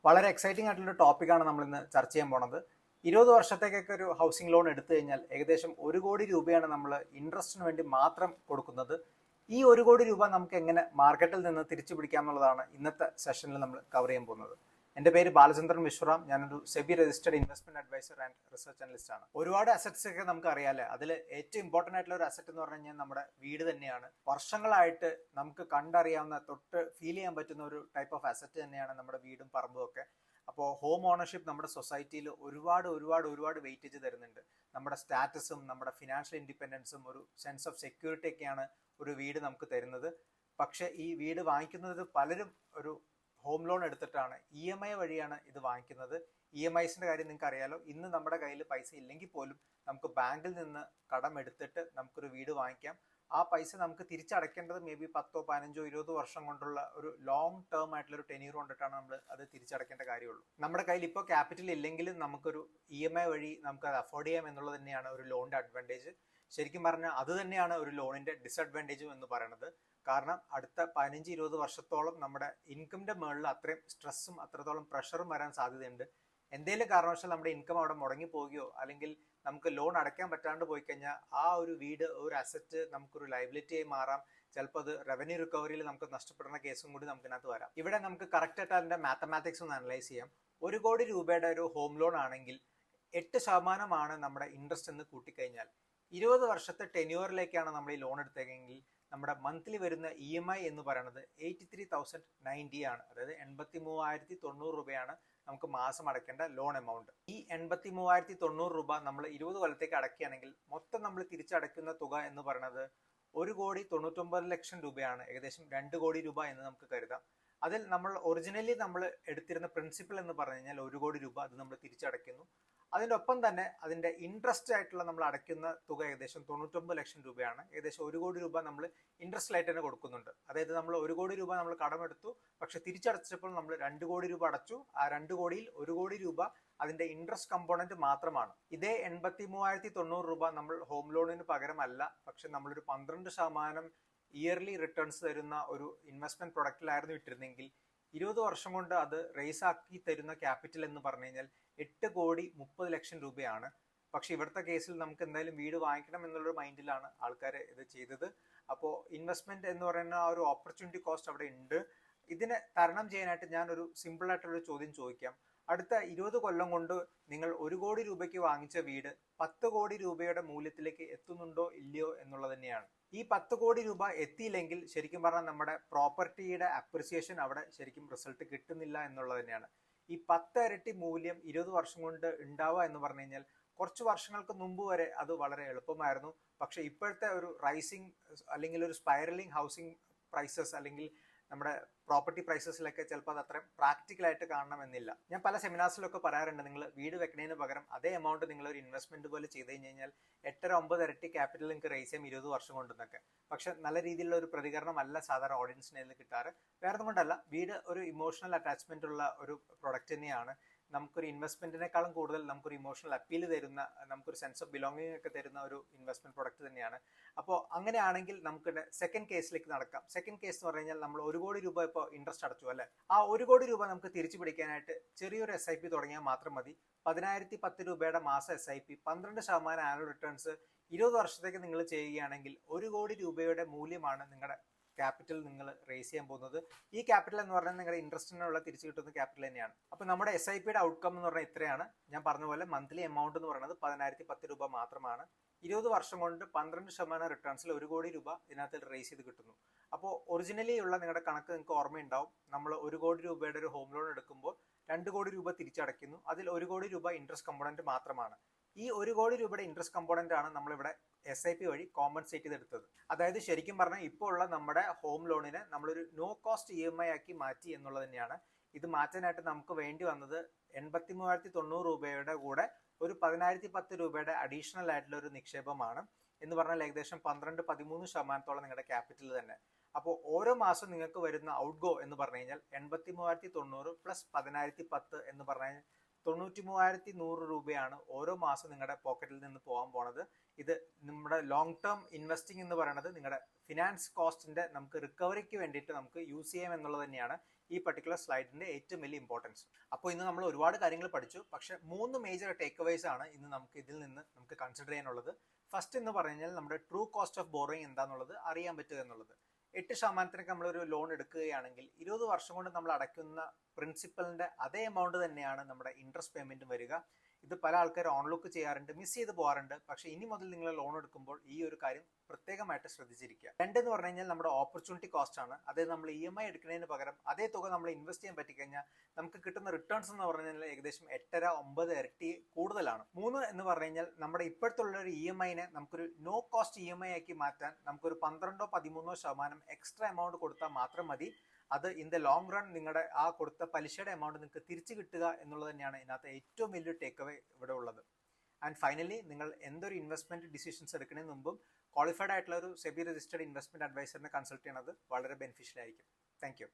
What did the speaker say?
വളരെ എക്സൈറ്റിംഗ് ആയിട്ടുള്ള ടോപ്പിക്കാണ് നമ്മൾ ഇന്ന് ചർച്ച ചെയ്യാൻ പോണത്. 20 വർഷത്തേക്കൊക്കെ ഒരു ഹൗസിംഗ് ലോൺ എടുത്തു കഴിഞ്ഞാൽ ഏകദേശം 1 കോടി രൂപയാണ് നമ്മൾ ഇൻട്രസ്റ്റിന് വേണ്ടി മാത്രം കൊടുക്കുന്നത്. ഈ 1 കോടി രൂപ നമുക്ക് എങ്ങനെ മാർക്കറ്റിൽ നിന്ന് തിരിച്ചു പിടിക്കാം എന്നുള്ളതാണ് ഇന്നത്തെ സെഷനിൽ നമ്മൾ കവർ ചെയ്യാൻ പോകുന്നത്. എൻ്റെ പേര് ബാലചന്ദ്രൻ വിശ്വറാം. ഞാനൊരു SEBI registered investment adviser and research analyst ആണ്. ഒരുപാട് അസറ്റ്സ് ഒക്കെ നമുക്ക് അറിയാലേ. അതിൽ ഏറ്റവും ഇമ്പോർട്ടന്റ് ആയിട്ടുള്ള ഒരു അസറ്റ് എന്ന് പറഞ്ഞു കഴിഞ്ഞാൽ നമ്മുടെ വീട് തന്നെയാണ്. വർഷങ്ങളായിട്ട് നമുക്ക് കണ്ടറിയാവുന്ന, തൊട്ട് ഫീൽ ചെയ്യാൻ പറ്റുന്ന ഒരു ടൈപ്പ് ഓഫ് അസറ്റ് തന്നെയാണ് നമ്മുടെ വീടും പറമ്പും ഒക്കെ. അപ്പോൾ ഹോം ഓണർഷിപ്പ് നമ്മുടെ സൊസൈറ്റിയിൽ ഒരുപാട് വെയിറ്റേജ് തരുന്നുണ്ട്. നമ്മുടെ സ്റ്റാറ്റസും നമ്മുടെ ഫിനാൻഷ്യൽ ഇൻഡിപെൻഡൻസും ഒരു സെൻസ് ഓഫ് സെക്യൂരിറ്റി ഒക്കെയാണ് ഒരു വീട് നമുക്ക് തരുന്നത്. പക്ഷെ ഈ വീട് വാങ്ങിക്കുന്നത് പലരും ഒരു ഹോം ലോൺ എടുത്തിട്ടാണ്, EMI വഴിയാണ് ഇത് വാങ്ങിക്കുന്നത്. EMIസിന്റെ കാര്യം നിങ്ങൾക്ക് അറിയാലോ. ഇന്ന് നമ്മുടെ കയ്യിൽ പൈസ ഇല്ലെങ്കിൽ പോലും നമുക്ക് ബാങ്കിൽ നിന്ന് കടം എടുത്തിട്ട് നമുക്കൊരു വീട് വാങ്ങിക്കാം. ആ പൈസ നമുക്ക് തിരിച്ചടയ്ക്കേണ്ടത് മേ ബി 10, 15, 20 വർഷം കൊണ്ടുള്ള ഒരു ലോങ് ടേം ആയിട്ടുള്ള ഒരു ടെന്യൂർ കൊണ്ടിട്ടാണ് നമ്മൾ അത് തിരിച്ചടയ്ക്കേണ്ട കാര്യമുള്ളൂ. നമ്മുടെ കയ്യിൽ ഇപ്പോൾ ക്യാപിറ്റൽ ഇല്ലെങ്കിലും നമുക്കൊരു EMI വഴി നമുക്ക് അത് അഫോർഡ് ചെയ്യാം എന്നുള്ളത് തന്നെയാണ് ഒരു ലോണിന്റെ അഡ്വാൻറ്റേജ്. ശരിക്കും പറഞ്ഞാൽ അത് തന്നെയാണ് ഒരു ലോണിന്റെ ഡിസഡ്വാൻറ്റേജും എന്ന് പറയുന്നത്. കാരണം അടുത്ത 15-20 വർഷത്തോളം നമ്മുടെ ഇൻകമിന്റെ മുകളിൽ അത്രയും സ്ട്രെസ്സും അത്രത്തോളം പ്രഷറും വരാൻ സാധ്യതയുണ്ട്. എന്തെങ്കിലും കാരണവശാൽ നമ്മുടെ ഇൻകം അവിടെ മുടങ്ങി പോവുകയോ അല്ലെങ്കിൽ നമുക്ക് ലോൺ അടയ്ക്കാൻ പറ്റാണ്ട് പോയി കഴിഞ്ഞാൽ ആ ഒരു വീട്, ഒരു അസറ്റ് നമുക്കൊരു ലയബിലിറ്റിയായി മാറാം. ചിലപ്പോൾ അത് റവന്യൂ റിക്കവറിയിൽ നമുക്ക് നഷ്ടപ്പെടുന്ന കേസും കൂടി നമുക്കിനകത്ത് വരാം. ഇവിടെ നമുക്ക് കറക്റ്റ് ആയിട്ട് അതിന്റെ മാത്തമാറ്റിക്സ് ഒന്ന് അനലൈസ് ചെയ്യാം. 1 കോടി രൂപയുടെ ഒരു ഹോം ലോൺ ആണെങ്കിൽ 8% നമ്മുടെ ഇൻട്രസ്റ്റ് എന്ന് കൂട്ടിക്കഴിഞ്ഞാൽ 20 വർഷത്തെ ടെന്യൂറിലേക്കാണ് നമ്മൾ ഈ ലോൺ എടുത്തതെങ്കിൽ നമ്മുടെ മന്ത്ലി വരുന്ന EMI എന്ന് പറയുന്നത് 83,090 ആണ്. അതായത് 83,090 രൂപയാണ് നമുക്ക് മാസം അടയ്ക്കേണ്ട ലോൺ എമൗണ്ട്. ഈ 83,090 രൂപ നമ്മൾ 20 കൊല്ലത്തേക്ക് അടയ്ക്കുകയാണെങ്കിൽ മൊത്തം നമ്മൾ തിരിച്ചടയ്ക്കുന്ന തുക എന്ന് പറയുന്നത് 1,99,00,000 രൂപയാണ്. ഏകദേശം 2 കോടി രൂപ എന്ന് നമുക്ക് കരുതാം. അതിൽ നമ്മൾ ഒറിജിനലി നമ്മൾ എടുത്തിരുന്ന പ്രിൻസിപ്പൽ എന്ന് പറഞ്ഞു കഴിഞ്ഞാൽ 1 കോടി രൂപ അത് നമ്മൾ തിരിച്ചടയ്ക്കുന്നു. അതിൻ്റെ ഒപ്പം തന്നെ അതിന്റെ ഇൻട്രസ്റ്റ് ആയിട്ടുള്ള നമ്മൾ അടയ്ക്കുന്ന തുക ഏകദേശം 99 ലക്ഷം രൂപയാണ്. ഏകദേശം 1 കോടി രൂപ നമ്മൾ ഇൻട്രസ്റ്റ് ആയിട്ട് തന്നെ കൊടുക്കുന്നുണ്ട്. അതായത് നമ്മൾ 1 കോടി രൂപ നമ്മൾ കടമെടുത്തു, പക്ഷെ തിരിച്ചടച്ചപ്പോൾ നമ്മൾ 2 കോടി രൂപ അടച്ചു. ആ 2 കോടിയിൽ 1 കോടി രൂപ അതിന്റെ ഇൻട്രസ്റ്റ് കമ്പോണന്റ് മാത്രമാണ്. ഇതേ 83,090 രൂപ നമ്മൾ ഹോം ലോണിന് പകരമല്ല, പക്ഷെ നമ്മളൊരു 12% ഇയർലി റിട്ടേൺസ് തരുന്ന ഒരു ഇൻവെസ്റ്റ്മെന്റ് പ്രൊഡക്റ്റിലായിരുന്നു ഇട്ടിരുന്നെങ്കിൽ 20 വർഷം കൊണ്ട് അത് റേസ് ആക്കി തരുന്ന ക്യാപിറ്റൽ എന്ന് പറഞ്ഞു കഴിഞ്ഞാൽ 8,30,00,000 രൂപയാണ്. പക്ഷെ ഇവിടുത്തെ കേസിൽ നമുക്ക് എന്തായാലും വീട് വാങ്ങിക്കണം എന്നുള്ളൊരു മൈൻഡിലാണ് ആൾക്കാർ ഇത് ചെയ്തത്. അപ്പോൾ ഇൻവെസ്റ്റ്മെന്റ് എന്ന് പറയുന്ന ആ ഒരു ഓപ്പർച്യൂണിറ്റി കോസ്റ്റ് അവിടെ ഉണ്ട്. ഇതിനെ തരണം ചെയ്യാനായിട്ട് ഞാൻ ഒരു സിമ്പിൾ ആയിട്ടുള്ള ചോദ്യം ചോദിക്കാം. അടുത്ത 20 കൊല്ലം കൊണ്ട് നിങ്ങൾ 1 കോടി രൂപയ്ക്ക് വാങ്ങിച്ച വീട് 10 കോടി രൂപയുടെ മൂല്യത്തിലേക്ക് എത്തുന്നുണ്ടോ ഇല്ലയോ എന്നുള്ളത് തന്നെയാണ്. ഈ 10 കോടി രൂപ എത്തിയില്ലെങ്കിൽ ശരിക്കും പറഞ്ഞാൽ നമ്മുടെ പ്രോപ്പർട്ടിയുടെ അപ്രിസിയേഷൻ അവിടെ ശരിക്കും റിസൾട്ട് കിട്ടുന്നില്ല എന്നുള്ളത് തന്നെയാണ്. ഈ 10 ഇരട്ടി മൂല്യം 20 വർഷം കൊണ്ട് ഉണ്ടാവുക എന്ന് പറഞ്ഞു കഴിഞ്ഞാൽ കുറച്ച് വർഷങ്ങൾക്ക് മുമ്പ് വരെ അത് വളരെ എളുപ്പമായിരുന്നു. പക്ഷെ ഇപ്പോഴത്തെ ഒരു റൈസിങ് അല്ലെങ്കിൽ ഒരു സ്പൈറലിംഗ് ഹൗസിംഗ് പ്രൈസസ് അല്ലെങ്കിൽ നമ്മുടെ പ്രോപ്പർട്ടി പ്രൈസസിലൊക്കെ ചിലപ്പോൾ അത് അത്രയും പ്രാക്ടിക്കലായിട്ട് കാണണമെന്നില്ല. ഞാൻ പല സെമിനാർസിലൊക്കെ പറയാറുണ്ട്, നിങ്ങൾ വീട് വെക്കുന്നതിന് പകരം അതേ എമൗണ്ട് നിങ്ങൾ ഒരു ഇൻവെസ്റ്റ്മെന്റ് പോലെ ചെയ്ത് കഴിഞ്ഞാൽ 8-9 ഇരട്ടി ക്യാപിറ്റൽ നിങ്ങൾക്ക് റേസ് ചെയ്യാം 20 വർഷം കൊണ്ടെന്നൊക്കെ. പക്ഷെ നല്ല രീതിയിലുള്ള ഒരു പ്രതികരണം അല്ല സാധാരണ ഓഡിയൻസിന് നിന്ന് കിട്ടാറ്. വേറെ കൊണ്ടല്ല, വീട് ഒരു ഇമോഷണൽ അറ്റാച്ച്മെന്റ് ഉള്ള ഒരു പ്രൊഡക്റ്റ് തന്നെയാണ്. നമുക്കൊരു ഇൻവെസ്റ്റ്മെന്റിനേക്കാളും കൂടുതൽ നമുക്കൊരു ഇമോഷണൽ അപ്പീൽ തരുന്ന, നമുക്കൊരു സെൻസ് ഓഫ് ബിലോങ്ങിങ് ഒക്കെ തരുന്ന ഒരു ഇൻവെസ്റ്റ്മെന്റ് പ്രൊഡക്റ്റ് തന്നെയാണ്. അപ്പോൾ അങ്ങനെയാണെങ്കിൽ നമുക്ക് സെക്കൻഡ് കേസിലേക്ക് നടക്കാം. സെക്കൻഡ് കേസ് എന്ന് പറഞ്ഞു കഴിഞ്ഞാൽ നമ്മൾ 1 കോടി രൂപ ഇപ്പോൾ ഇൻട്രസ്റ്റ് അടച്ചു അല്ലെ. ആ 1 കോടി രൂപ നമുക്ക് തിരിച്ചു പിടിക്കാനായിട്ട് ചെറിയൊരു SIP തുടങ്ങിയാൽ മാത്രം മതി. 10,010 രൂപയുടെ മാസ SIP, 12% ആനുവൽ റിട്ടേൺസ് 20 വർഷത്തേക്ക് നിങ്ങൾ ചെയ്യുകയാണെങ്കിൽ 1 കോടി രൂപയുടെ മൂല്യമാണ് നിങ്ങളുടെ ക്യാപിറ്റൽ നിങ്ങൾ റേസ് ചെയ്യാൻ പോകുന്നത്. ഈ ക്യാപിറ്റൽ എന്ന് പറഞ്ഞാൽ നിങ്ങളുടെ ഇൻട്രസ്റ്റിനുള്ള തിരിച്ചു കിട്ടുന്ന ക്യാപിറ്റൽ തന്നെയാണ്. അപ്പോൾ നമ്മുടെ SIPയുടെ ഔട്ട്കം എന്ന് പറഞ്ഞാൽ ഇത്രയാണ്. ഞാൻ പറഞ്ഞ പോലെ മന്ത്ലി എമൗണ്ട് എന്ന് പറയുന്നത് 10,010 രൂപ മാത്രമാണ്. 20 വർഷം കൊണ്ട് 12% റിട്ടേൺസിൽ 1 കോടി രൂപ ഇതിനകത്ത് റേസ് ചെയ്ത് കിട്ടുന്നു. അപ്പോൾ ഒറിജിനലി ഉള്ള നിങ്ങളുടെ കണക്ക് നിങ്ങൾക്ക് ഓർമ്മയുണ്ടാവും. നമ്മൾ 1 കോടി രൂപയുടെ ഒരു ഹോം ലോൺ എടുക്കുമ്പോൾ 2 കോടി രൂപ തിരിച്ചടയ്ക്കുന്നു. അതിൽ 1 കോടി രൂപ ഇൻട്രസ്റ്റ് കമ്പോണന്റ് മാത്രമാണ്. ഈ 1 കോടി രൂപയുടെ ഇൻട്രസ്റ്റ് കമ്പോണന്റ് ആണ് നമ്മളിവിടെ SIP വഴി കോമ്പൻസേറ്റ് ചെയ്തെടുത്തത്. അതായത് ശരിക്കും പറഞ്ഞാൽ ഇപ്പോൾ ഉള്ള നമ്മുടെ ഹോം ലോണിനെ നമ്മളൊരു നോ കോസ്റ്റ് EMI ആക്കി മാറ്റി എന്നുള്ളത് തന്നെയാണ്. ഇത് മാറ്റാനായിട്ട് നമുക്ക് വേണ്ടി വന്നത് 83,090 രൂപയുടെ കൂടെ ഒരു 10,010 രൂപയുടെ അഡീഷണൽ ആയിട്ടുള്ള ഒരു നിക്ഷേപമാണ്. എന്ന് പറഞ്ഞാൽ ഏകദേശം 12-13% നിങ്ങളുടെ ക്യാപിറ്റൽ തന്നെ. അപ്പോൾ ഓരോ മാസം നിങ്ങൾക്ക് വരുന്ന ഔട്ട് ഗോ എന്ന് പറഞ്ഞു കഴിഞ്ഞാൽ 83,090 പ്ലസ് 10,010 എന്ന് പറഞ്ഞാൽ 93,100 രൂപയാണ് ഓരോ മാസം നിങ്ങളുടെ പോക്കറ്റിൽ നിന്ന് പോകാൻ പോണത്. ഇത് നമ്മുടെ ലോങ് ടേം ഇൻവെസ്റ്റിംഗ് എന്ന് പറയുന്നത് നിങ്ങളുടെ ഫിനാൻസ് കോസ്റ്റിന്റെ നമുക്ക് റിക്കവറിക്ക് വേണ്ടിയിട്ട് നമുക്ക് യൂസ് ചെയ്യാം എന്നുള്ളത് തന്നെയാണ് ഈ പർട്ടിക്കുലർ സ്ലൈഡിന്റെ ഏറ്റവും വലിയ ഇമ്പോർട്ടൻസ്. അപ്പോൾ ഇന്ന് നമ്മൾ ഒരുപാട് കാര്യങ്ങൾ പഠിച്ചു, പക്ഷെ 3 മേജർ ടേക്ക് അവേസ് ആണ് ഇന്ന് നമുക്ക് ഇതിൽ നിന്ന് നമുക്ക് കൺസിഡർ ചെയ്യാനുള്ളത്. ഫസ്റ്റ് എന്ന് പറഞ്ഞാൽ നമ്മുടെ ട്രൂ കോസ്റ്റ് ഓഫ് ബോറോയിങ് എന്താണെന്നുള്ളത് അറിയാൻ പറ്റുക എന്നുള്ളത്. 8% നമ്മളൊരു ലോൺ എടുക്കുകയാണെങ്കിൽ 20 വർഷം കൊണ്ട് നമ്മൾ അടയ്ക്കുന്ന പ്രിൻസിപ്പലിന്റെ അതേ എമൗണ്ട് തന്നെയാണ് നമ്മുടെ ഇൻട്രസ്റ്റ് പേയ്മെന്റും വരിക. ഇത് പല ആൾക്കാർ ഓൺലുക്ക് ചെയ്യാറുണ്ട്, മിസ് ചെയ്ത് പോകാറുണ്ട്. പക്ഷെ ഇനി മുതൽ നിങ്ങൾ ലോൺ എടുക്കുമ്പോൾ ഈ ഒരു കാര്യം പ്രത്യേകമായിട്ട് ശ്രദ്ധിച്ചിരിക്കുക. രണ്ടെന്ന് പറഞ്ഞു കഴിഞ്ഞാൽ നമ്മുടെ ഓപ്പർച്യൂണിറ്റി കോസ്റ്റ് ആണ്. അതായത് നമ്മൾ EMI എടുക്കുന്നതിന് പകരം അതേ തുക നമ്മൾ ഇൻവെസ്റ്റ് ചെയ്യാൻ പറ്റിക്കഴിഞ്ഞാൽ നമുക്ക് കിട്ടുന്ന റിട്ടേൺസ് എന്ന് പറഞ്ഞു കഴിഞ്ഞാൽ ഏകദേശം 8.5-9 ഇരട്ടി കൂടുതലാണ്. 3 എന്ന് പറഞ്ഞു കഴിഞ്ഞാൽ നമ്മുടെ ഇപ്പോഴത്തുള്ള ഒരു EMIനെ നമുക്കൊരു നോ കോസ്റ്റ് EMI ആക്കി മാറ്റാൻ നമുക്കൊരു 12-13% എക്സ്ട്രാ എമൗണ്ട് കൊടുത്താൽ മാത്രം മതി. അത് ഇൻ ദ ലോങ് റൺ നിങ്ങളുടെ ആ കൊടുത്ത പലിശയുടെ എമൗണ്ട് നിങ്ങൾക്ക് തിരിച്ചു കിട്ടുക എന്നുള്ളത് തന്നെയാണ് ഇതിനകത്ത് ഏറ്റവും വലിയൊരു ടേക്ക് അവേ ഇവിടെ ഉള്ളത്. ആൻഡ് ഫൈനലി, നിങ്ങൾ എന്തൊരു ഇൻവെസ്റ്റ്മെന്റ് ഡിസിഷൻസ് എടുക്കുന്നതിന് മുമ്പും ക്വാളിഫൈഡ് ആയിട്ടുള്ള ഒരു സെബി രജിസ്റ്റേർഡ് ഇൻവെസ്റ്റ്മെന്റ് അഡ്വൈസറിനെ കൺസൾട്ട് ചെയ്യുന്നത് വളരെ ബെനിഫിഷ്യൽ ആയിരിക്കും. Thank you.